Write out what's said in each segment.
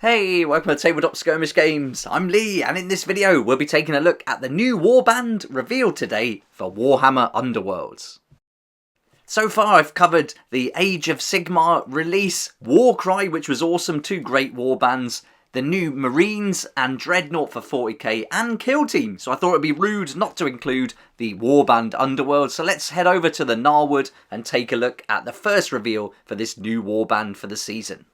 Hey, welcome to Tabletop Skirmish Games. I'm Lee, and in this video we'll be taking a look at the new warband revealed today for Warhammer Underworlds. So far I've covered the Age of Sigmar release, Warcry, which was awesome, two great warbands, the new Marines and Dreadnought for 40k, and Kill Team, so I thought it'd be rude not to include the warband Underworld. So let's head over to the Gnarlwood and take a look at the first reveal for this new warband for the season.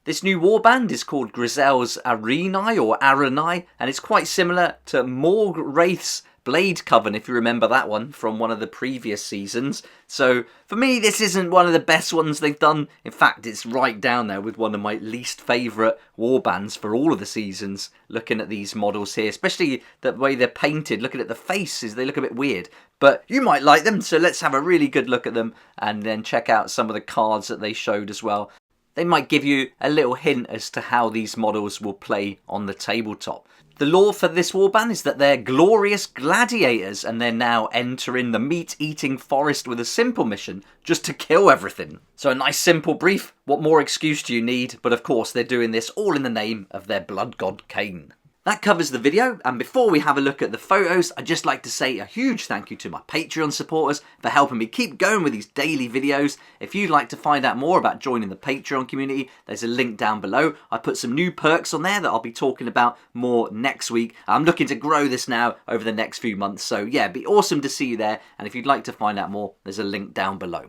This new warband is called Gryselle's Arenai or Arenai, and it's quite similar to Morg Wraith's Blade Coven, if you remember that one from one of the previous seasons. So for me, this isn't one of the best ones they've done. In fact, it's right down there with one of my least favourite warbands for all of the seasons. Looking at these models here, especially the way they're painted, looking at the faces, they look a bit weird. But you might like them, so let's have a really good look at them and then check out some of the cards that they showed as well. They might give you a little hint as to how these models will play on the tabletop. The lore for this warband is that they're glorious gladiators and they're now entering the meat-eating forest with a simple mission, just to kill everything. So a nice simple brief, what more excuse do you need? But of course they're doing this all in the name of their blood god Cain. That covers the video, and before we have a look at the photos, I'd just like to say a huge thank you to my Patreon supporters for helping me keep going with these daily videos. If you'd like to find out more about joining the Patreon community, there's a link down below. I put some new perks on there that I'll be talking about more next week. I'm looking to grow this now over the next few months, so yeah, it'd be awesome to see you there, and if you'd like to find out more, there's a link down below.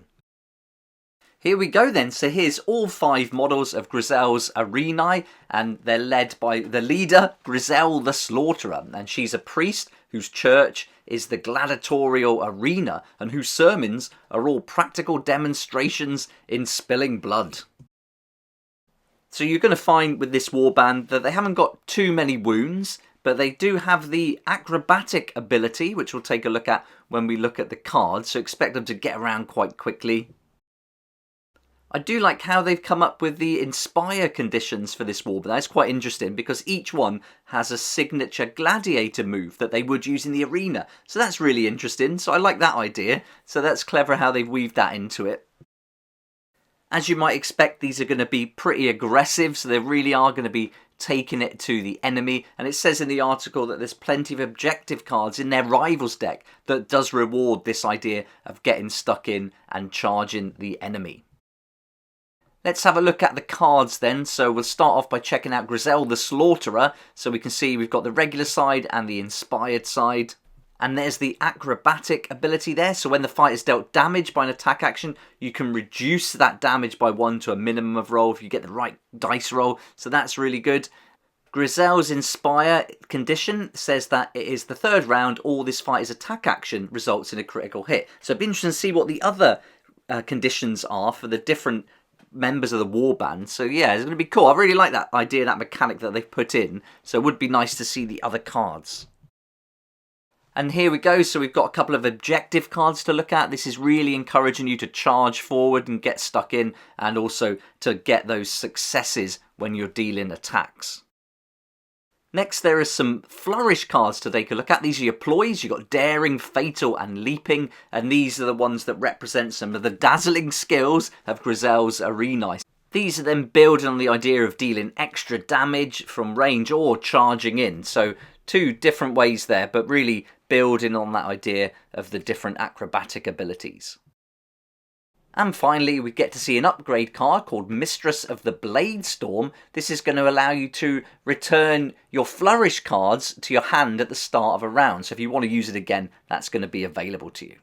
Here we go then, so here's all 5 models of Gryselle's Arenai, and they're led by the leader, Gryselle the Slaughterer, and she's a priest whose church is the Gladiatorial Arena, and whose sermons are all practical demonstrations in spilling blood. So you're going to find with this warband that they haven't got too many wounds, but they do have the acrobatic ability, which we'll take a look at when we look at the cards, so expect them to get around quite quickly. I do like how they've come up with the Inspire conditions for this warband. That's quite interesting because each one has a signature gladiator move that they would use in the arena. So that's really interesting. So I like that idea. So that's clever how they've weaved that into it. As you might expect, these are going to be pretty aggressive. So they really are going to be taking it to the enemy. And it says in the article that there's plenty of objective cards in their rivals deck that does reward this idea of getting stuck in and charging the enemy. Let's have a look at the cards then. So we'll start off by checking out Gryselle the Slaughterer. So we can see we've got the regular side and the inspired side. And there's the acrobatic ability there. So when the fighter's dealt damage by an attack action, you can reduce that damage by 1 to a minimum of roll if you get the right dice roll. So that's really good. Gryselle's Inspire condition says that it is the 3rd round, or this fighter's attack action results in a critical hit. So it'd be interesting to see what the other conditions are for the different members of the warband. So yeah, it's going to be cool. I really like that idea, that mechanic that they've put in. So it would be nice to see the other cards. And here we go. So we've got a couple of objective cards to look at. This is really encouraging you to charge forward and get stuck in, and also to get those successes when you're dealing attacks. Next, there are some flourish cards to take a look at. These are your ploys. You've got daring, fatal, and leaping. And these are the ones that represent some of the dazzling skills of Gryselle's Arenai. These are then building on the idea of dealing extra damage from range or charging in. So 2 different ways there, but really building on that idea of the different acrobatic abilities. And finally, we get to see an upgrade card called Mistress of the Blade Storm. This is going to allow you to return your flourish cards to your hand at the start of a round. So if you want to use it again, that's going to be available to you.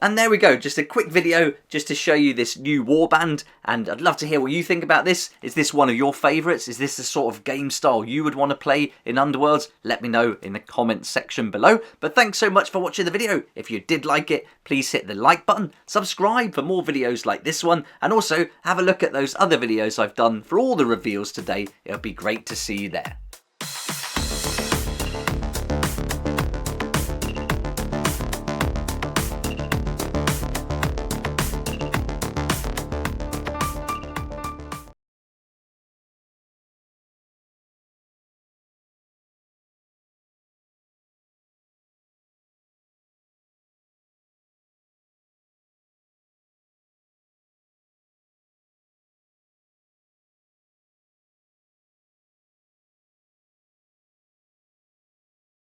And there we go, just a quick video just to show you this new warband, and I'd love to hear what you think about this. Is this one of your favourites? Is this the sort of game style you would want to play in Underworlds? Let me know in the comments section below. But thanks so much for watching the video. If you did like it, please hit the like button, subscribe for more videos like this one, and also have a look at those other videos I've done for all the reveals today. It'll be great to see you there.